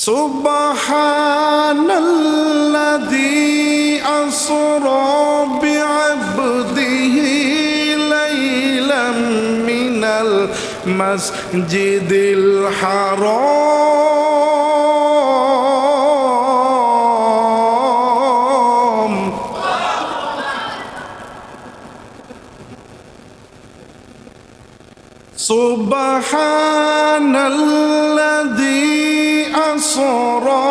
সুবহানাল্লাযী আসরা বিআবদিহি লাইলাম মিনাল মাসজিদিল হারাম সুবহানাল্লাযী আসরা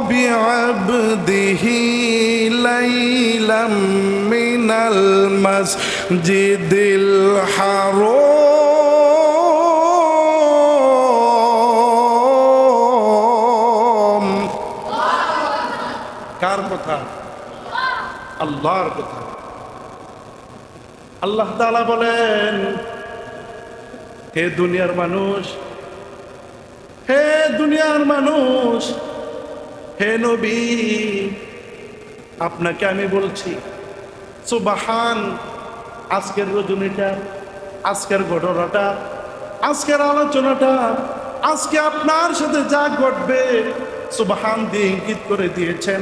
বিআবদিহি লাইলাম মিনাল মাসজিদিল হারাম। কার কথা? আল্লাহর কথা। আল্লাহ তাআলা বলেন, হে দুনিয়ার মানুষ, হে দুনিয়ার মানুষ, হে নবী, আপনাকে আমি বলছি সুবহান, আজকের রজনীটা, আজকের ঘটনাটা, আজকের আলোচনাটা, আজকে আপনার সাথে যা ঘটবে সুবহান দিয়ে ইঙ্গিত করে দিয়েছেন।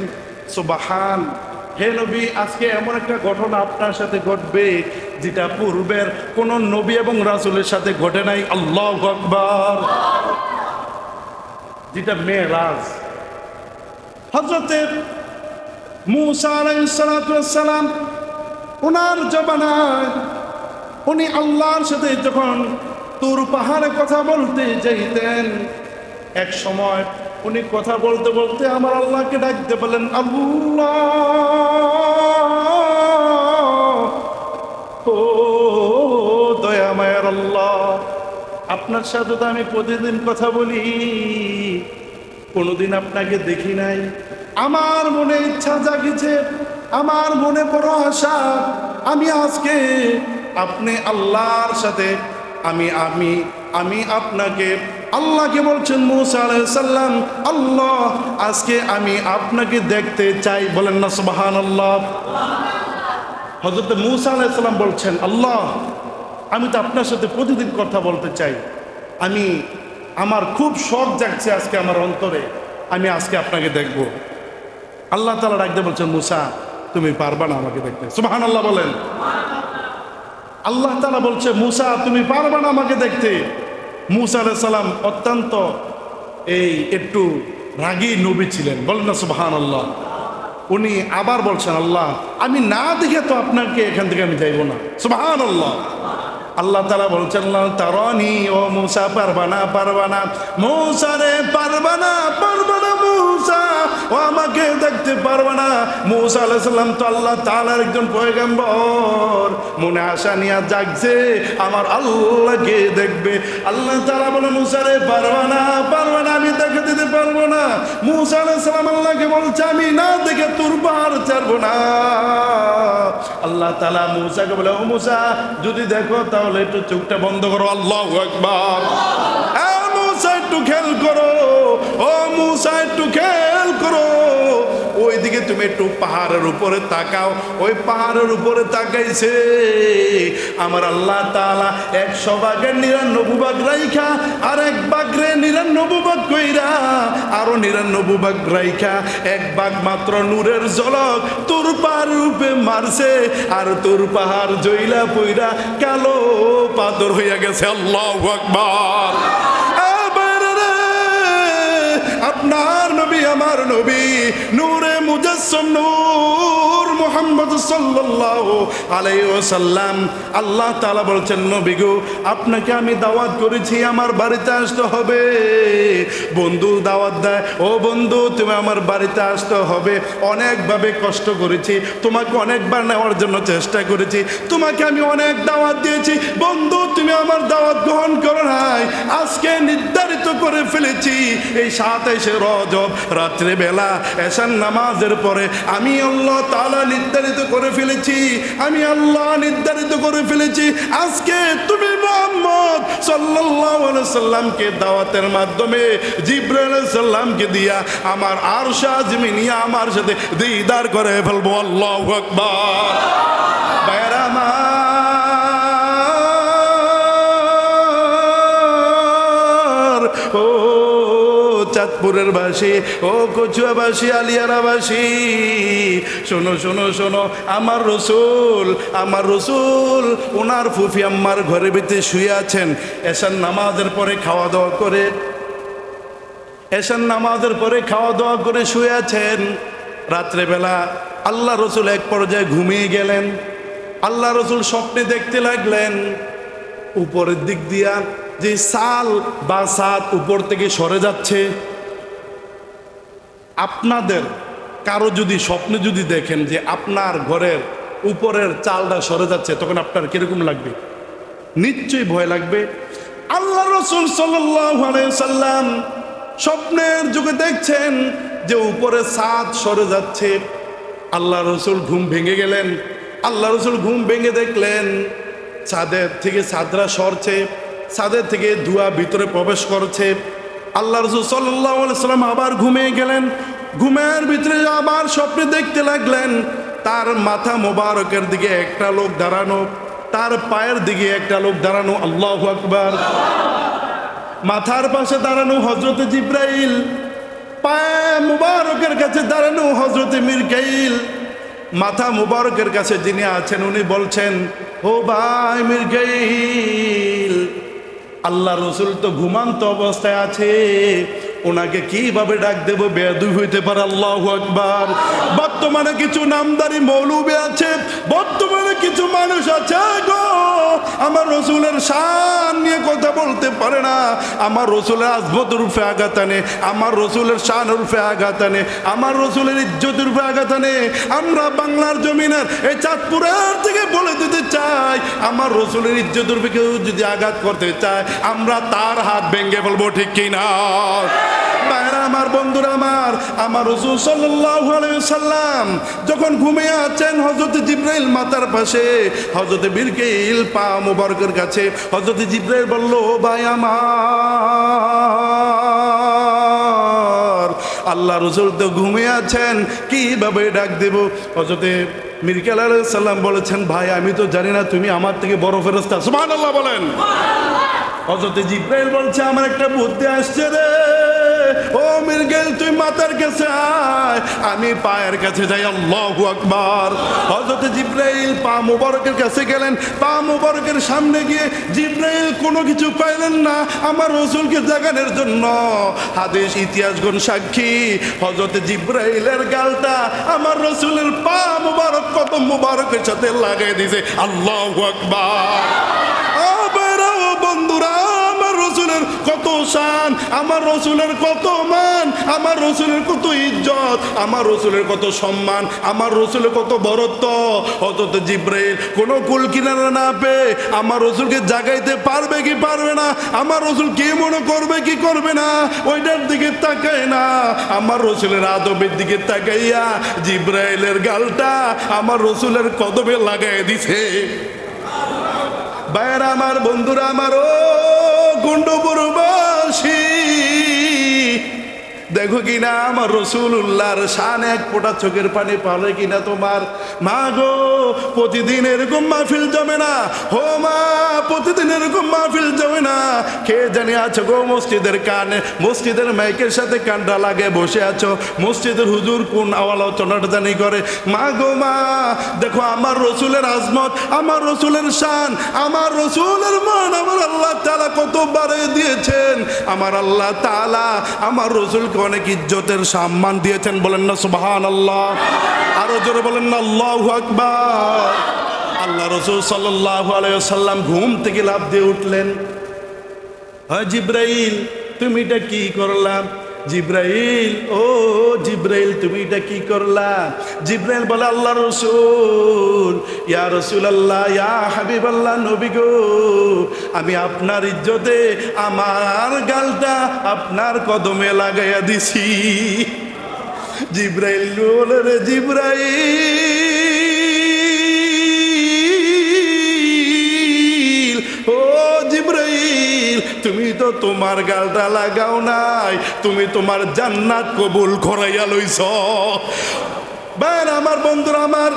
সুবহান, হে নবী, আজকে এমন একটা ঘটনা আপনার সাথে ঘটবে যেটা পূর্বের কোন নবী এবং রাসূলের সাথে ঘটে নাই। আল্লাহু আকবার। যেটা মেরাজ। হযরতে মূসা আলাইহিস সালাতু ওয়াস সালাম, ওনার জবানায় উনি আল্লাহর সাথে যখন তুর পাহাড়ে কথা বলতে যাইতেন, এক সময় উনি কথা বলতে বলতে আমার আল্লাহকে ডাকতে বলেন, আল্লাহ, ও দয়াময়ের আল্লাহ, আপনার সাথে তো আমি প্রতিদিন কথা বলি, কোনোদিন আপনাকে দেখি নাই। আমার মনে ইচ্ছা জাগিছে, আমার মনে বড় আশা, আমি আজকে আপনি আল্লাহর সাথে আমি আপনাকে, আল্লাহকে বলছেন মূসা আলাইহিস সালাম, আল্লাহ, আজকে আমি আপনাকে দেখতে চাই। বলেন না সুবহানাল্লাহ। হযরত মূসা আলাইহিস সালাম বলছেন, আল্লাহ, আমি তো আপনার সাথে প্রতিদিন কথা বলতে চাই, আমার খুব শখ জাগছে আজকে আমার অন্তরে, আমি আজকে আপনাকে দেখব। আল্লাহ তাআলা ডাকতে বলছেন, মূসা, তুমি পারবা না আমাকে দেখতে। সুবহানাল্লাহ বলেন। আল্লাহ তাআলা বলছে, মূসা, তুমি পারবা না আমাকে দেখতে। মূসা আলাইহিস সালাম অত্যন্ত একটু রাগী নবী ছিলেন। বলেন না সুবহানাল্লাহ। উনি আবার বলছেন, আল্লাহ, আমি না দেখে তো আপনাকে এখান থেকে আমি যাইব না। সুবহানাল্লাহ। আল্লাহ তাআলা বলছেন, তারানি, ও মূসা, পারবা না, পারবা না, মূসা রে, পারবা না, পারবা না মূসা, ও আমাকে দেখতে পারবা না। মূসা আলাইহিস সালাম তো আল্লাহ তাআলার একজন পয়গম্বর, মনে আশা নিয়ে জাগছে আমার আল্লাহকে দেখবে। আল্লাহ তাআলা বলে, মূসা রে, পারবা না, পারবা না, আমি দেখে দিতে পারবো না। মূসা আলাইহিস সালাম আল্লাহকে বলছে, আমি না দেখে তোর পার ছাড়বো না। আল্লাহ তাআলা মূসাকে বলে, ও মূসা, যদি দেখো তাহলে একটু চোখটা বন্ধ করো। আল্লাহু আকবার। মূসা একটু খেয়াল করো, ও মূসা একটু খেয়াল করো, ওইদিকে তুমি একটু পাহাড়ের উপরে তাকাও। ওই পাহাড়ের উপরে তাকাইছে আমার আল্লাহ তাআলা 100 ভাগের 99 ভাগ রাইখা, আর এক ভাগরে 99 ভাগ কইরা, আরো 99 ভাগ রাইখা 1 ভাগ মাত্র নূরের ঝলক তোর পাহাড়ের উপরে মারছে, আর তোর পাহাড় জইলা পইরা কালো পাথর হইয়া গেছে। আল্লাহু আকবার। আপনার নবী, আমার নবী, নূরে মুজাসসাম, নূর মুহাম্মদ সাল্লাল্লাহু আলাইহি ওয়াসাল্লাম। আল্লাহ তাআলা বলছেন, নবী গো, আপনাকে আমি দাওয়াত করেছি, আমার বাড়িতে আসতে হবে। বন্ধু দাওয়াত দেয়, ও বন্ধু, তুমি আমার বাড়িতে আসতে হবে। অনেকভাবে কষ্ট করেছি, তোমাকে অনেকবার নেওয়ার জন্য চেষ্টা করেছি, তোমাকে আমি অনেক দাওয়াত দিয়েছি, বন্ধু, তুমি আমার দাওয়াত গ্রহণ করো নাই। আজকে নির্ধারিত করে ফেলেছি, এই 27 রজব রাত্রে বেলা এশার নামাজের পরে আমি আল্লাহ তাআলা নির্ধারিত করে ফেলেছি, আমি আল্লাহ নির্ধারিত করে ফেলেছি, আজকে তুমি মুহাম্মদ সাল্লাল্লাহু আলাইহি সাল্লামকে দাওয়াতের মাধ্যমে জিবরাইল আলাইহিস সালামকে দিয়া আমার আরশ আযমি নিয়ে আমার সাথে দিদার করে ফেলবো। আল্লাহু আকবার। ভাইরা আমার, ও চাঁদপুরের বাসী, ও কচুয়াবাসী, আলিয়ারাবাসী, শোনো শোনো শোনো, আমার রসুল ওনার ফুফি আম্মার ঘরের ভিতরে শুয়ে আছেন। এশার নামাজের পরে খাওয়া দাওয়া করে শুয়ে আছেন। রাত্রেবেলা আল্লাহ রসুল এক পর্যায়ে ঘুমিয়ে গেলেন। আল্লাহ রসুল স্বপ্নে দেখতে লাগলেন উপরের দিক দিয়া যে সাল বা ছাদ উপর থেকে সরে যাচ্ছে। আপনাদের কারো যদি স্বপ্নে যদি দেখেন যে আপনার ঘরের উপরের চালটা সরে যাচ্ছে, তখন আপনার কিরকম লাগবে? নিশ্চয়ই ভয় লাগবে। আল্লাহ রসুল সাল্লাল্লাহু আলাইহি সাল্লাম স্বপ্নের যুগে দেখছেন যে উপরে ছাদ সরে যাচ্ছে। আল্লাহ রসুল ঘুম ভেঙে গেলেন। আল্লাহ রসুল ঘুম ভেঙে দেখলেন ছাদের থেকে ছাদরা সরছে, ছাদের থেকে ধোঁয়া ভিতরে প্রবেশ করছে। আল্লাহ রসুল সাল্লাল্লাহু আলাইহি সাল্লাম আবার ঘুমিয়ে গেলেন। ঘুমের ভিতরে আবার স্বপ্নে দেখতে লাগলেন তার মাথা মোবারকের দিকে একটা লোক দাঁড়ানো, তার পায়ের দিকে একটা লোক দাঁড়ানো। আল্লাহু আকবার। মাথার পাশে দাঁড়ানো হযরতে জিবরাইল, পায়ে মুবারকের কাছে দাঁড়ানো হযরতে মিকাইল। মাথা মুবারকের কাছে যিনি আছেন উনি বলছেন, ও ভাই মিকাইল, আল্লাহ রসুল তো ঘুমান্ত অবস্থায় আছে, ওনাকে কিভাবে ডাক দেব? বেয়াদবি হইতে পারে। আল্লাহু আকবার। বর্তমানে কিছু নামদারি মৌলবি আছে, বর্তমানে কিছু মানুষ আছে গো, আমার রসুলের শান নিয়ে কথা বলতে পারে না, আমার রসুলের আজমত রূপে আঘাত আনে, আমার রসুলের শান রূপে আঘাত আনে, আমার রসুলের ইজ্জত রূপে আঘাত আনে। আমরা বাংলার জমিনের এই চাঁদপুরের থেকে বলে দিতে চাই, আমার রসুলের ইজ্জত রূপে কেউ যদি আঘাত করতে চায়, আমরা তার হাত ভেঙে বলবো, ঠিক কি না? ভাইরা আমার, বন্ধুরা আমার রাসূল সাল্লাল্লাহু আলাইহি সাল্লাম যখন ঘুমিয়ে আছেন, হযরত জিবরাইল মাথার পাশে, হযরত মিকাইল পা মুবারকের কাছে। হযরত জিবরাইল বলল, ভাই আমার, আল্লাহ রাসূল তো ঘুমিয়ে আছেন, কিভাবে ডাক দেব? হযরত মিকাইল আলাইহিস সালাম বলেছেন, ভাই আমি তো জানি না তুমি আমার থেকে বড় ফেরেশতা। সুবহানাল্লাহ বলেন। হযরত জিবরাইল বলছে, আমার একটা বুদ্ধি আসছে রে, ও মিকাইল তুই মাথার কাছে আয়, আমি পায়ের কাছে যাই। আল্লাহু আকবার। হযরত জিবরাইল পা মুবারকের কাছে গেলেন। পা মুবারকের সামনে গিয়ে জিবরাইল কোনো কিছু পাইলেন না আমার রাসূলকে জাগানোর জন্য। হাদিস ইতিহাসগণ সাক্ষী, হযরত জিবরাইলের গালটা আমার রাসূলের পা মুবারক কদম মুবারকের সাথে লাগাই দিয়েছে। আল্লাহু আকবার। বন্ধুরা, আমার রসুলের কত শান, আমার রসুলের কত মান, আমার রসুলের কত ইজ্জত, আমার রসুলের কত সম্মান, আমার রসুলের কত বরত্ব। অথচ জিবরাইল কোনো কুল কিনারা না পেয়ে আমার রসুলকে জাগাইতে পারবে কি পারবে না, আমার রসুল কি মনে করবে কি করবে না, ওইটার দিকে তাকায় না, আমার রসুলের আদবের দিকে তাকাইয়া জিবরাইলের গালটা আমার রসুলের কদমে লাগাই দিছে। ভাইরা আমার, বন্ধুরা আমার, ও গুন্ডপুরবাসী, দেখো কিনা আমার রাসূলুল্লাহর শান এক ফোঁটা চোখের পানি পালে কিনা তোমার? মা গো, প্রতিদিন এরকম মাহফিল জমে না, হো মা, প্রতিদিন এরকম মাহফিল জমে না। কে জানি আছো গো মসজিদের কানে, মসজিদের মাইকের সাথে কানটা লাগে বসে আছো, মসজিদের হুজুর কোন আলোচনাটা জানি করে। মা গো মা, দেখো আমার রসুলের আজমত, আমার রসুলের শান, আমার রসুলের মান আমার আল্লাহ তাআলা কত বাড়িয়ে দিয়েছেন। আমার আল্লাহ তাআলা আমার রসুলকে অনেক ইজ্জতের সম্মান দিয়েছেন। বলেন না সুবহানাল্লাহ। আরো জোরে বলেন না আল্লাহু আকবার। আল্লাহ রাসূল সাল্লাল্লাহু আলাইহি ওয়াসাল্লাম ঘুম থেকে লাফ দিয়ে উঠলেন। হ্যাঁ জিবরাইল, তুমি এটা কি করলা? জিবরাইল, ও জিবরাইল, তুমি এটা কি করলা? জিবরাইল বলে, আল্লাহ রসুল, ইয়া রাসূলুল্লাহ, ইয়া হাবিবাল্লাহ, নবী গো, আমি আপনার ইজ্জতে আমার গালটা আপনার কদমে লাগাইয়া দিছি। জিবরাইল বলে, রে জিবরাইল, ও জিবরাইল, তুমি তো তোমার গালটা লাগাও নাই, তুমি তোমার জান্নাত কবুল করাইয়া লইছ। ভাই আমার, বন্ধুরা আমার,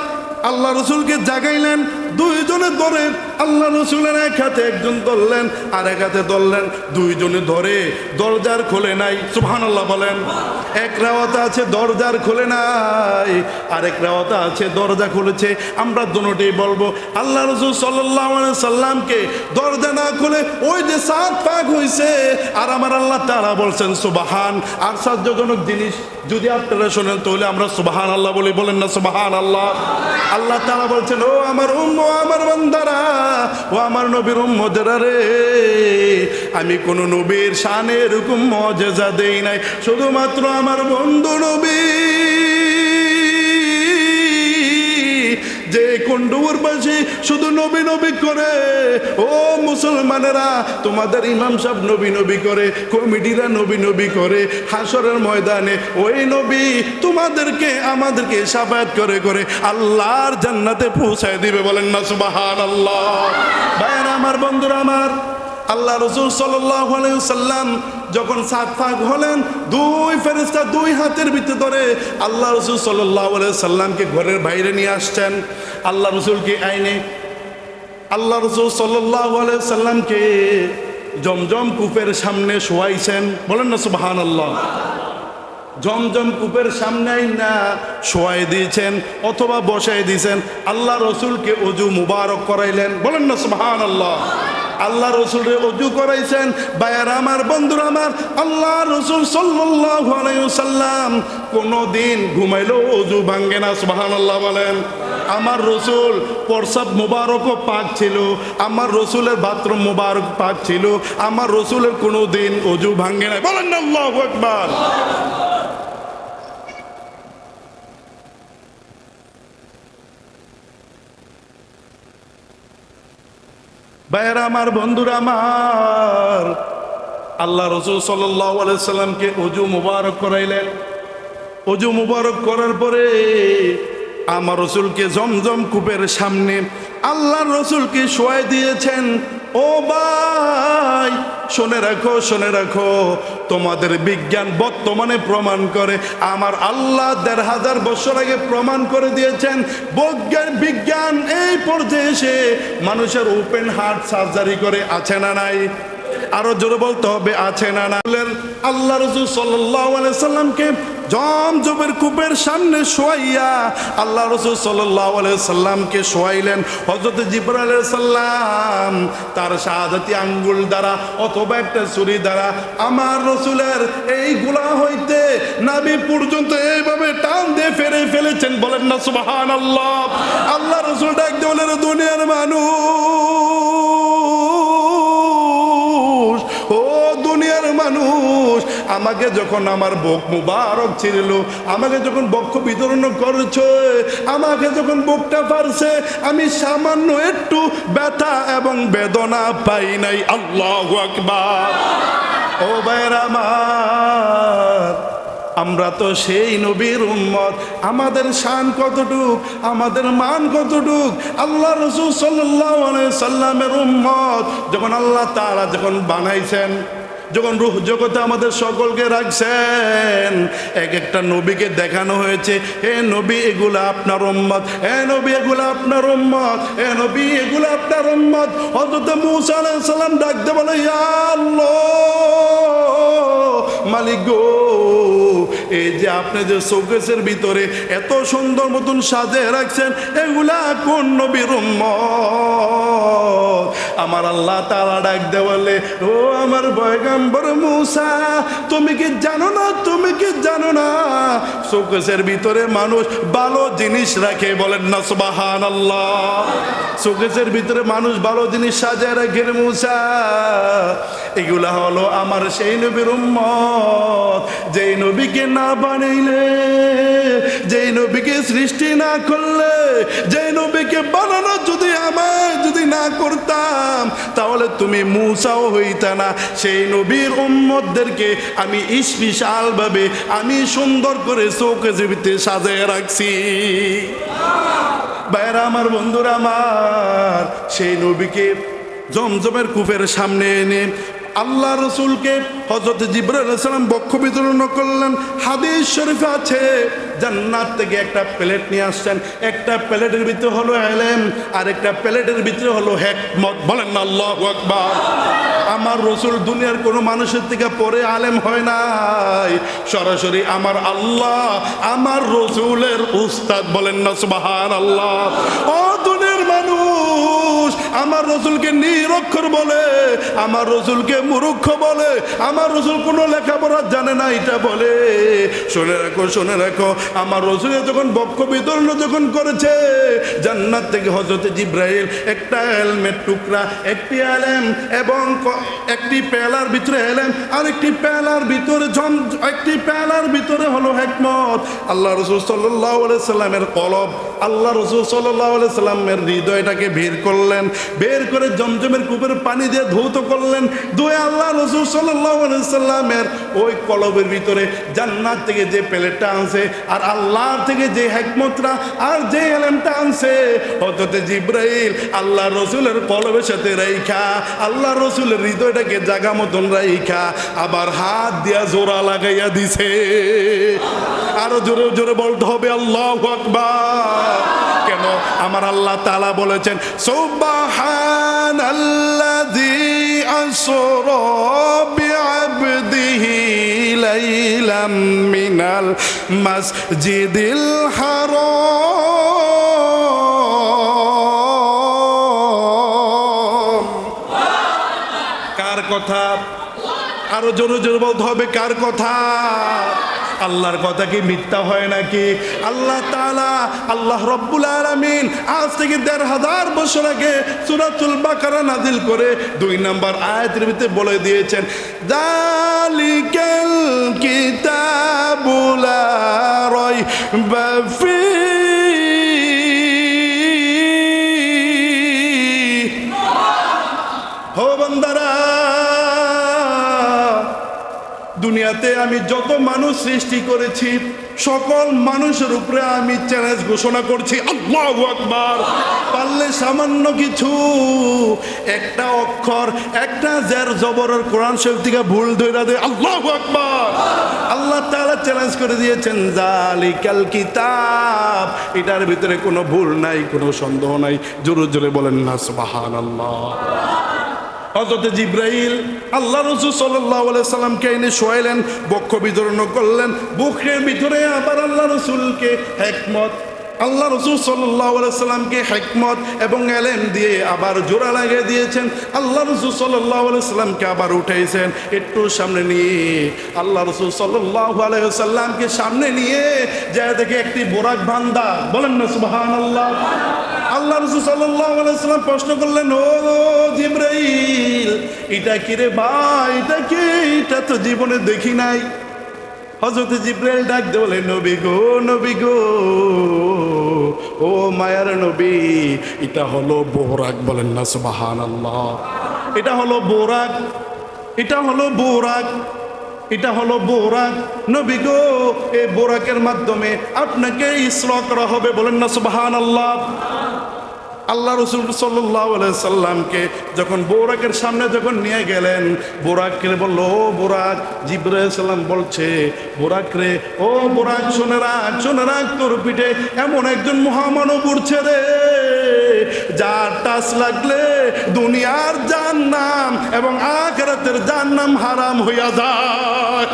আল্লাহ রসুলকে জাগাইলেন, দুইজনে ধরে আল্লাহ রসুলের এক হাতে একজন ধরলেন আর এক হাতে ধরলেন, দুইজনে ধরে দরজার খোলে নাই। সুবহানাল্লাহ বলেন। এক রাওয়াতে আছে দরজার খোলে নাই, আরেক রাওয়াতে আছে দরজা খুলেছে। আমরা দুটোই বলবো আল্লাহ রসুল সাল্লাল্লাহু আলাইহি সাল্লামকে দরজা না খুলে ওই যে সাত পাক হইছে, আর আমার আল্লাহ তাআলা বলছেন সুবহান। আশ্চর্যজনক জিনিস যদি আপনারা শোনেন তাহলে আমরা সুবহানাল্লাহ বলি, বলেন না সুবহানাল্লাহ। আল্লাহ তাআলা বলছেন ও আমার উম্মত, আমার বান্দারা, ও আমার নবীর উম্মতেরা রে, আমি কোন নবীর শানে এরকম মুজিজা দেই নাই, শুধুমাত্র আমার বন্ধু নবী যে কন্ডুর পাশে শুধু নবী নবী করে। ও মুসলমানেরা, তোমাদের ইমাম সাহেব নবী নবী করে, কমিটিরা নবী নবী করে, হাসরের ময়দানে ওই নবী তোমাদেরকে আমাদেরকে শাফায়াত করে করে আল্লাহর জান্নাতে পৌঁছায় দিবে, বলেন না সুবহানাল্লাহ। ভাইরা আমার, বন্ধুরা আমার, আল্লাহ রসুল সাল্লাল্লাহু আলাইহি ওয়াসাল্লাম যখন সাত ফাঁক হলেন, দুই ফেরেশতা দুই হাতের ভিতরে ধরে আল্লাহ রসুল সাল্লাল্লাহু আলাইহি ওয়াসাল্লামকে ঘরের বাইরে নিয়ে আসছেন। আল্লাহ রসুলকে আইনে আল্লাহ রসুল সাল্লাল্লাহু আলাইহি ওয়াসাল্লামকে জমজম কূপের সামনে শোয়াইছেন, বলেন না সুবহানাল্লাহ। জমজম কূপের সামনে না শোয়াই দিয়েছেন অথবা বসাই দিয়েছেন। আল্লাহ রসুলকে ওযু মুবারক করাইলেন, বলেন না সুবহানাল্লাহ। আল্লাহ রসুলের ওযু করাইছেন। ভাইয়ারা আমার, বন্ধুরা আমার, আল্লাহ রসুল সাল্লাল্লাহু আলাইহি ওয়াসাল্লাম কোনদিন ঘুমাইলেও ওযু ভাঙ্গে না, সুবহানাল্লাহ বলেন। আমার রসুল প্রস্রাব মুবারকও পাক ছিল, আমার রসুলের বাথরুম মুবারক পাক ছিল, আমার রসুলের কোনোদিন ওযু ভাঙ্গে না, বলেন না আল্লাহু আকবার। ভাইয়েরা আমার, বন্ধুরা আমার, আল্লাহ রসুল সাল্লাল্লাহু আলাইহি সাল্লামকে ওযু মুবারক করাইলেন। ওযু মুবারক করার পরে আমার রসুলকে জমজম কূপের সামনে আল্লাহ রসুলকে শোয়াই দিয়েছেন। ও ভাই, শুনে রাখো, শুনে রাখো, তোমাদের বিজ্ঞান বর্তমানে প্রমাণ করে, আমার আল্লাহ ১৫০০ বছর আগে প্রমাণ করে দিয়েছেন। বিজ্ঞান এই পর্যায়ে এসে মানুষের ওপেন হার্ট সার্জারি করে, আছে না নাই? আরো জোরে বলতে হবে, আছে না না? আল্লাহ রাসূল সাল্লাল্লাহু আলাইহি সাল্লামকে জমজমের কূপের সামনে শোয়াইয়া আল্লাহ রাসূল সাল্লাল্লাহু আলাইহি সাল্লামকে শোয়াইলেন। হযরত জিবরাইল আলাইহিস সালাম তার শাহাদাতি আঙ্গুল দ্বারা অথবা একটা ছুরি দ্বারা আমার রাসূলের এই গোলা হইতে নাভি পর্যন্ত এইভাবে টান দিয়ে ফেরে ফেলেছেন, বলেন না সুবহানাল্লাহ। আল্লাহ রাসূল ডাক দিয়ে বলেন, দুনিয়ার মানুষ, ও দুনিয়ার মানুষ, আমাকে যখন আমার বুক মুবারক ছিল, আমাকে যখন বক্ষ বিতরণ করেছে, আমাকে যখন বুকটা ফারছে, আমি সামান্য একটু ব্যথা এবং বেদনা পাই নাই। আল্লাহু আকবার। ও ভাইরা আমার, আমরা তো সেই নবীর উম্মত, আমাদের শান কতটুক, আমাদের মান কতটুক। আল্লাহ রাসূল সাল্লাল্লাহু আলাইহি সাল্লামের উম্মত যখন আল্লাহ তাআলা যখন বানাইছেন, যখন রূহ জগতে আমাদের সকলকে রাখছেন, এক একটা নবীকে দেখানো হয়েছে, হে নবী এগুলা আপনার উম্মত, হে নবী এগুলা আপনার উম্মত, হে নবী এগুলা আপনার উম্মত। হযরত মূসা আলাইহিস সালাম ডাকতে বলে, ইয়া আল্লাহ, মালিক গো, এই যে আপনি যে শোকেসের ভিতরে এত সুন্দর মতন সাজিয়ে রাখছেন, এগুলা কোন নবীর উম্মত? আমার আল্লাহ তাআলা ডাক দিয়ে বলে, ও আমার পয়গম্বর মূসা, তুমি কি জানো না, তুমি কি জানো না, শোকেসের ভিতরে মানুষ ভালো জিনিস রাখে, বলেন না সুবহানাল্লাহ। শোকেসের ভিতরে মানুষ ভালো জিনিস সাজিয়ে রাখে রে মূসা, এগুলা হলো আমার সেই নবীর উম্মত, যেই নবীকে না বানাইলে, যেই নবীকে সৃষ্টি না করলে, যেই নবীকে বানানো যদি আমায় যদি না করতাম, তাহলে তুমি মূসাও হইতা না। সেই নবীর উম্মতদেরকে আমি স্পেশাল ভাবে আমি সুন্দর করে শোকেসের ভিতরে সাজিয়ে রাখছি। ভাইরা আমার, বন্ধুরা আমার, সেই নবীকে জমজমের কূপের সামনে এনে আল্লাহ রসুলকে হযরত জিবরাইল আলাইহিস সালাম বক্ষ বিতরণ করলেন। হাদিস শরীফে আছে জান্নাত থেকে একটা প্লেট নিয়ে আসছেন, একটা প্লেটের ভিতরে হলো ইলম আর একটা প্লেটের ভিতরে হলো হিকমত। বলেন না আল্লাহু আকবার। আমার রসুল দুনিয়ার কোনো মানুষের থেকে পরে আলেম হয় নাই, সরাসরি আমার আল্লাহ আমার রসুলের উস্তাদ। বলেন না সুবহানাল্লাহ। ও দুনিয়ার মানুষ আমার রসুলকে নিরক্ষর বলে, আমার রসুলকে মূর্খ বলে, আমার রসুল কোনো লেখাপড়া জানে না এটা বলে। শুনে রাখো, শুনে রাখো, আমার রসুলে যখন বক্ষ বিতরণ যখন করেছে জান্নাত থেকে হযরত জিবরাইল একটা ইলমের টুকরা, একটি ইলম এবং একটি পেয়ালার ভিতরে ইলম আর একটি পেয়ালার ভিতরে একটি পেয়ালার ভিতরে হলো হিকমত। আল্লাহ রাসূল সাল্লাল্লাহু আলাইহি সাল্লামের কলব, আল্লাহ রাসূল সাল্লাল্লাহু আলাইহি সাল্লামের হৃদয়টাকে বের করলেন, বের করে জমজমের কূপের পানি দিয়ে ধৌত করলেন। ধুয়ে আল্লাহ রাসূল সাল্লাল্লাহু আলাইহি সাল্লামের ওই কলবের ভিতরে জান্নাত থেকে যে প্লেটটা আনছে আর আল্লাহর থেকে যে হিকমতটা আর যে ইলমটা আনছে হযরত জিবরাইল আল্লাহ রসুলের কলবের সাথে রাইখা, আল্লাহ রসুলের হৃদয়টাকে জাগা মতন রাইখা আবার হাত দিয়া জোড়া লাগাইয়া দিছে। আরো জোরে জোরে বলতে হবে আল্লাহু আকবার। কেন? আমার আল্লাহ তাআলা বলেছেন সুবহানাল্লাযী আসরা বিআবদিহি লাইলাম মিনাল মাসজিদিল হারাম। কার কথা? আরো জোরে জোরে বলতে হবে কার কথা? আল্লাহর কথা কি মিথ্যা হয় নাকি? আল্লাহ তাআলা, আল্লাহ রব্বুল আলামিন আজ থেকে ১৫০০ বছর আগে সূরাতুল বাকারা নাজিল করে ২ নম্বর আয়াতের ভিতরে বলে দিয়েছেন যালিকাল কিতাবু লা রাইবা ফীহি। হো বান্দারা, দুনিয়াতে আমি যত মানুষ সৃষ্টি করেছি সকল মানুষের উপরে আমি চ্যালেঞ্জ ঘোষণা করছি আল্লাহু আকবার। পারলে সামান্য কিছু একটা অক্ষর, একটা জের জবরের কোরআন শরীফ থেকে ভুল ধইরা দেয় আল্লাহু আকবার। আল্লাহ তাআলা চ্যালেঞ্জ করে দিয়েছেন যালিকাল কিতাব, এটার ভিতরে কোনো ভুল নাই, কোনো সন্দেহ নাই। জোরে জোরে বলেন না সুবহানাল্লাহ। হযরত জিবরাইল আল্লাহ রাসূল সাল্লাল্লাহু আলাইহি সাল্লামকে এনে শোয়াইলেন, বক্ষ বিতরণ করলেন, বুকের ভিতরে আবার আল্লাহ রাসূলকে হিকমত, আল্লাহ রাসূল সাল্লাল্লাহু আলাইহি সাল্লামকে হিকমত এবং ইলম দিয়ে আবার জোড়া লাগিয়ে দিয়েছেন। আল্লাহ রাসূল সাল্লাল্লাহু আলাইহি সাল্লামকে আবার উঠাইছেন, একটু সামনে নিয়ে আল্লাহ রাসূল সাল্লাল্লাহু আলাইহি সাল্লামকে সামনে নিয়ে যায় দেখে একটি বোরাক বান্দা। বলেন না সুবহানাল্লাহ। আল্লাহ রাসূল সাল্লাল্লাহু আলাইহি সাল্লাম প্রশ্ন করলেন ও জিবরাইল এটা কি রে ভাই, এটা কি? এটা তো জীবনে দেখি নাই। হযরত জিবরাইল ডাক দিয়ে বলে নবী গো, নবী গো, ও মায়ার নবী, এটা হলো বোরাক। বলেন না সুবহানাল্লাহ। এটা হলো বোরাক, এটা হলো বোরাক, এটা হলো বোরাক। নবী গো, এই বোরাকের মাধ্যমে আপনাকে ইসরা করা হবে। বলেন না সুবহানাল্লাহ। আল্লাহ রাসূল সাল্লাল্লাহু আলাইহি সাল্লামকে যখন বোরাকের সামনে যখন নিয়ে গেলেন, বোরাককে বলল ও বোরাক, জিবরাইল সালাম বলছে বোরাক রে, ও বোরাক শুনে রাখ, শুনে রাখ, তোর পিঠে এমন একজন মহামানব উঠছে রে যার টাচ লাগলে দুনিয়ার জান্নাম এবং আখিরাতের জান্নাম হারাম হইয়া যায়।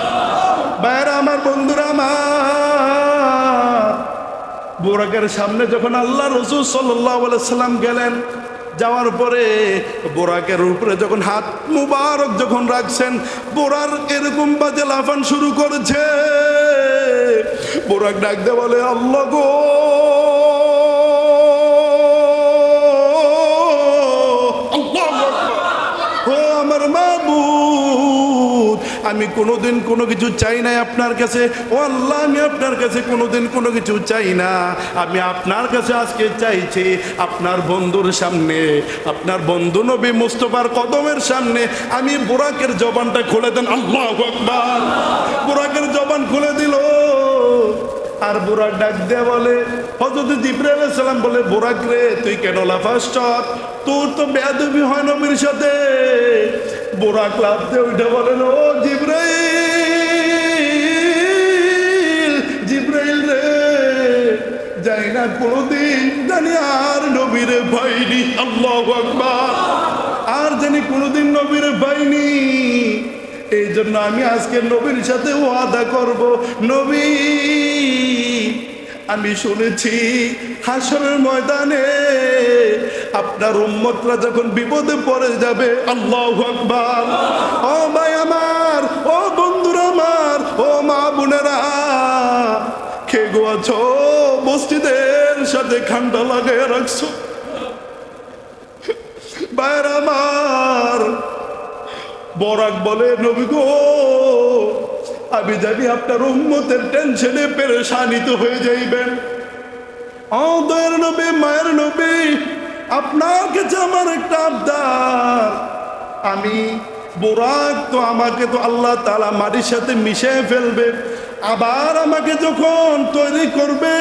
বাইরে আমার বন্ধুরা আমার, বোরাকের সামনে যখন আল্লাহ রাসূল সাল্লাল্লাহু আলাইহি সাল্লাম গেলেন, যাওয়ার পরে বোরাকের উপরে যখন হাত মুবারক যখন রাখছেন, বোরাক এরকম বাজে লাফান শুরু করেছে। বোরাক ডাক দিয়ে বলে আল্লাহ গো, আল্লাহু আকবার, ও আমার মাবুদ, আমি কোনোদিন কোনো কিছু চাই নাই আপনার কাছে। ও আল্লাহ, আমি আপনার কাছে কোনোদিন কোনো কিছু চাই না। আমি আপনার কাছে আজকে চাইছি আপনার বন্ধুর সামনে, আপনার বন্ধু নবী মুস্তাফার কদমের সামনে আমি বোরাকের জবানটা খুলে দেন। আল্লাহু আকবার। বোরাকের জবান খুলে দিল। আর বোরাক ডাক দিয়ে বলে, হযরত জিবরাইল আলাইহিস সালাম বলে বোরাক রে, তুই কেন লাফাস? তোর তো বেয়াদবি হয় নবীর সাথে। বোরাক লাফ দিয়ে উঠে বলেন, ও জিব্রাইল, জিব্রাইল রে, যাই না কোনোদিন জানি আর নবীরে পাইনি। আল্লাহু আকবার। আর জানি কোনোদিন নবীরে পাইনি, এই জন্য আমি আজকে নবীর সাথে ওয়াদা করব, নবী আমি শুনেছি হাসরের ময়দানে আপনার উম্মতরা যখন বিপদে পড়ে যাবে, আল্লাহু আকবার, ও ভাই আমার, ও বন্ধুরা আমার, ও মা বোনেরা, কে গো আছো মসজিদের সাথে খান্ডা লাগায় রাখছো? ভাইয়ের আমার, বরাক বলে, নবী গো, আমি জানি আপনার উম্মতের টেনশনে পেরেশানিত হয়ে যাইবেন। ও দয়ার নবী, মায়ের নবী, আপনার কাছে আমার একটা আবদার। আমি বোরাক তো, আমাকে তো আল্লাহ তাআলা মাটির সাথে মিশে ফেলবে, আবার আমাকে যখন তৈরি করবে,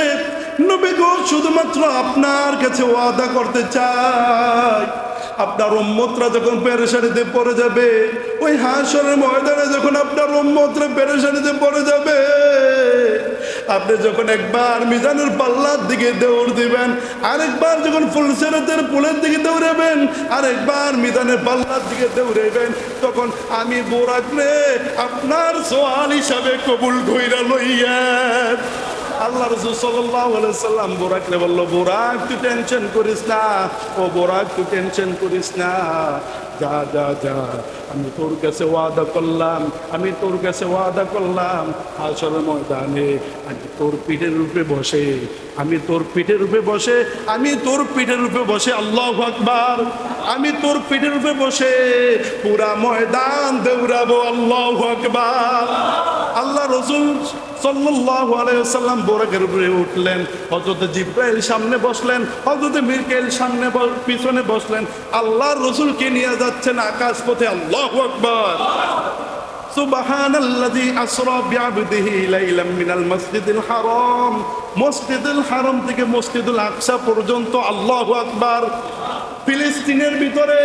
নবী গো, শুধুমাত্র আপনার কাছে ওয়াদা করতে চাই, আপনার উম্মতরা যখন পেরেশানিতে পড়ে যাবে, ওই হাসরের ময়দানে যখন আপনার উম্মতরা পেরেশানিতে পড়ে যাবে, আপনি যখন একবার মিজানের পাল্লার দিকে দৌড় দিবেন, আরেকবার যখন ফুলসিরাতের পুলের দিকে দৌড়াবেন, আরেকবার মিজানের পাল্লার দিকে দৌড়াবেন, তখন আমি বোরাক রে আপনার সোয়াল হিসাবে কবুল কইরা লইয়েন। আল্লাহ রাসূল সাল্লাল্লাহু আলাইহি সাল্লাম বোরাককে বলল, বোরাক তুই টেনশন করিস না, ও বোরাক তুই টেনশন করিস না, যা যা যা, আমি তোর কাছে ওয়াদা করলাম, আমি তোর কাছে ওয়াদা করলাম, হাসরের ময়দানে আমি তোর পিঠের উপরে বসে, আমি তোর পিঠের উপরে বসে, আমি তোর পিঠের উপরে বসে, আল্লাহু আকবার, আমি তোর পিঠের উপরে বসে পুরা ময়দান দৌড়াবো, আল্লাহু আকবার। আল্লাহ রাসূল সাল্লাল্লাহু আলাইহি ওয়াসাল্লাম বোরাকের উপরে উঠলেন, হযরত জিবরাইল সামনে বসলেন, হযরত মিকাইল সামনে পিছনে বসলেন, আল্লাহর রাসূলকে নিয়ে যাচ্ছেন আকাশ পথে, আল্লাহু আকবার। সুবহানাল্লাযী আসরা বিআবদিহি লাইলাম মিনাল মাসজিদিল হারাম, মসজিদুল হারাম থেকে মসজিদুল আকসা পর্যন্ত, আল্লাহু আকবার। ফিলিস্তিনের ভিতরে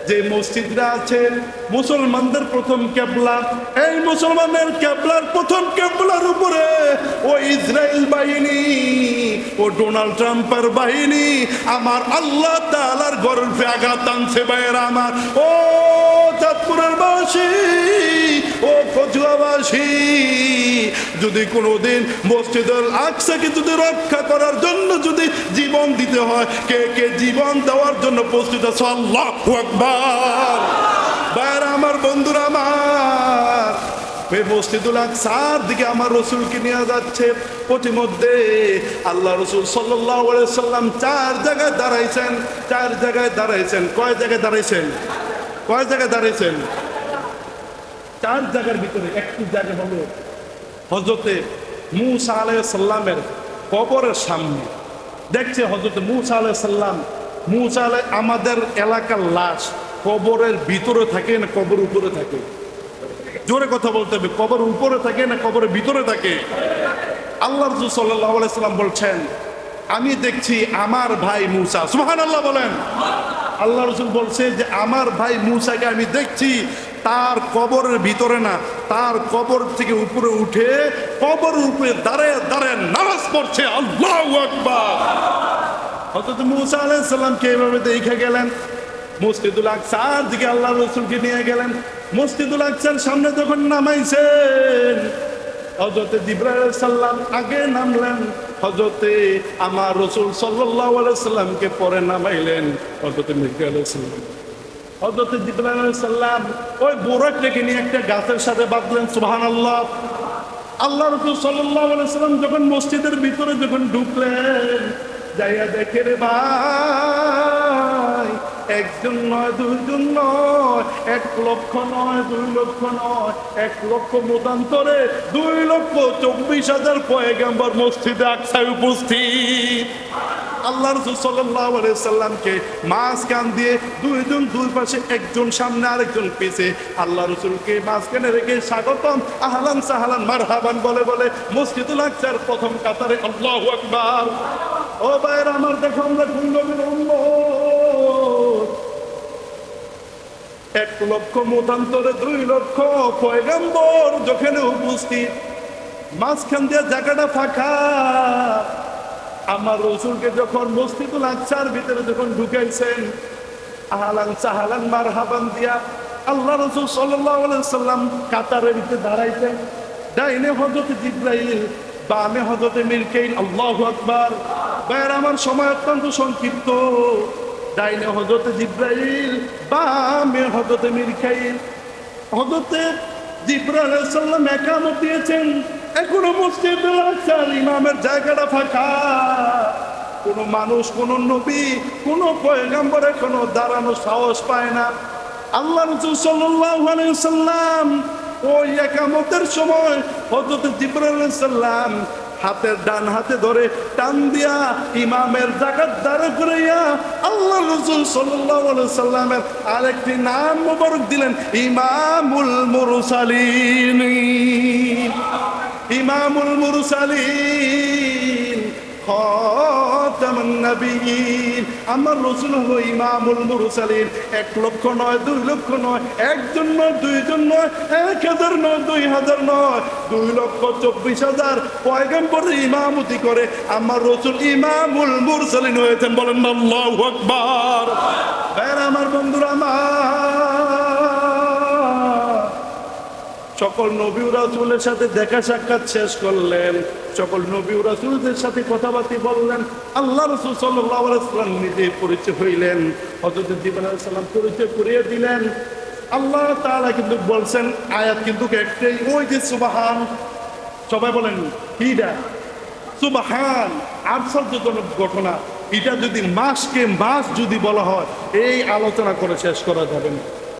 যে মসজিদরা আছে মুসলমানদের প্রথম কেবলা, এই মুসলমানের কেবলার প্রথম কেবলার উপরে ও ইসরায়েল বাহিনী, ও ডোনাল্ড ট্রাম্পের বাহিনী আমার আল্লাহ তাআলার ঘরের আঘাত আনছে। ভাইয়েরা আমার, ও চাঁদপুরের বাসী, ও কচুয়াবাসী, যদি কোনোদিন মসজিদুল আকসাকে যদি রক্ষা করার জন্য যদি জীবন দিতে হয়, কে কে জীবন দেওয়ার জন্য প্রস্তুত আছে? আল্লাহু আকবার। ভাইয়েরা আমার, বন্ধুরা আমার, এই মসজিদুল আকসার দিকে আমার রসুলকে নিয়ে যাচ্ছে। প্রতিমধ্যে আল্লাহ রসুল সাল্লাল্লাহু আলাইহি সাল্লাম চার জায়গায় দাঁড়াইছেন, চার জায়গায় দাঁড়াইছেন। কয় জায়গায় দাঁড়াইছেন? কয় জায়গায় দাঁড়াইছেন? চার জায়গার ভিতরে একটি জায়গা হলো হযরতে মূসা আলাইহিস সালামের কবরের সামনে। দেখছে হযরতে মূসা আলাইহিস সালাম, মূসা আলাইহিস, আমাদের এলাকার লাশ কবরের ভিতরে থাকে না কবর উপরে থাকে? জোরে কথা বলতে হবে, কবর উপরে থাকে না কবরের ভিতরে থাকে? আল্লাহ রাসূল সাল্লাল্লাহু আলাইহি সাল্লাম বলছেন, আমি দেখছি আমার ভাই মূসা, সুবহানাল্লাহ বলেন। আল্লাহ রাসূল বলছে যে আমার ভাই মূসাকে আমি দেখছি তার কবরের ভিতরে না, তার কবর থেকে উপরে উঠে কবরের উপরে দাঁড়ায় দাঁড়ায় নামাজ পড়ছে, আল্লাহু আকবার। হযরত মূসা আলাইহিস সালামকে এইভাবে দেখে গেলেন, মসজিদুল আকসার দিকে আল্লাহ রাসূলকে নিয়ে গেলেন। মসজিদুল আকসার সামনে যখন নামাইছেন, হযরত জিবরাইল আলাইহিস সালাম আগে নামলেন, হযরতে আমার রাসূল সাল্লাল্লাহু আলাইহি সাল্লামকে পরে নামাইলেন হযরত মিকাইল আলাইহিস সালাম। হযরত জিবরাইল আলাইহিস সালাম ওই বুরাকটাকে নিয়ে একটা গাছের সাথে বাঁধলেন, সুবহানাল্লাহ। আল্লাহ রাসূল সাল্লাল্লাহু আলাইহি সাল্লাম যখন মসজিদের ভিতরে যখন ঢুকলেন, যাইয়া দেখে রে ভাই, একজন নয়, দুইজন নয়, 1 লক্ষ নয়, 2 লক্ষ নয়, 1 লক্ষ মতান্তরে 2,24,000 পয়গম্বর মসজিদে আকসায় উপস্থিত। আল্লাহ রাসূল সাল্লাল্লাহু আলাইহি সাল্লামকে মাঝখান দিয়ে দুইজন দুই পাশে, একজন সামনে আরেকজন পিছে, আল্লাহ রাসূলকে মাঝখানে রেখে স্বাগতম, আহলান সাহলান মারহাবান বলে বলে মসজিদুল আকসার প্রথম কাতারে, আল্লাহু আকবার। ও ভাইরা আমার, দেখো আমরা কোন নবীর উম্মত। 1,00,000 মতান্তরে 2,00,000 পয়গম্বর যেখানে উপস্থিত, মাঝখান দিয়ে জায়গাটা ফাঁকা। আমার রসুলকে যখন মসজিদুল আকসার ভিতরে যখন ঢুকাইছেন, আহলান সাহলান মারহাবান দিয়া আল্লাহ রসুল সাল্লাল্লাহু আলাইহি সাল্লাম কাতারের ভিতরে দাঁড়াইছেন। ডাইনে হযরত জিবরাইল, বামে হযরত মিকাইল। আল্লাহু আকবার। ভাইয়ের আমার, সময় অত্যন্ত সংক্ষিপ্ত। ডাইনে হযরত জিবরাইল, বামে হযরত মিকাইল। হযরত জিবরাইল আলাইহিস সালাম ইকামত দিয়েছেন, এখনো মসজিদুল আকসার ইমামের জায়গাটা ফাঁকা। কোন মানুষ, কোন নবী, কোন পয়গম্বর এখনো দাঁড়ানো সাহস পায় না। আল্লাহ রাসূল সাল্লাল্লাহু আলাইহি সাল্লাম ওই ইকামতের সময় হযরত জিবরাইল আলাইহিস সালাম হাতের ডান হাতে ধরে টান দিয়া ইমামের জায়গায় দাঁড় করাইয়া আল্লাহ রাসূল সাল্লাল্লাহু আলাইহি সাল্লামের আরেকটি নাম মোবারক দিলেন, ইমামুল মুরসালিন। ইমামুল মুরসালিন, খাতামুন নবিয়্যিন। আমার রাসূল হলো ইমামুল মুরসালিন। 1,00,000 নয়, 2,00,000 নয়, একজন নয়, দুইজন নয়, 1,000 নয়, 2,000 নয়, 2,24,000 পয়গম্বরের ইমামতি করে আমার রাসূল ইমামুল মুরসালিন হয়েছেন। বলেন আল্লাহু আকবার। ভাইরা আমার, বন্ধুরা আমার, সকল নবী ও রাসূলের সাথে দেখা সাক্ষাৎ শেষ করলেন, সকল নবী ও রাসূলদের সাথে কথাবার্তা বললেন। আল্লাহ রাসূল সাল্লাল্লাহু আলাইহি ওয়াসাল্লাম নিজে পরিচয় হইলেন, হযরত জিবরাইল আলাইহিস সালাম পরিচয় করিয়ে দিলেন। আল্লাহ তাআলা কিন্তু বলছেন, আয়াত কিন্তু একটাই, ওই যে সুবহান। সবাই বলেন কিডা? সুবহান। আশ্চর্যজনক ঘটনা। এটা যদি মাসকে মাস যদি বলা হয়, এই আলোচনা করে শেষ করা যাবে না।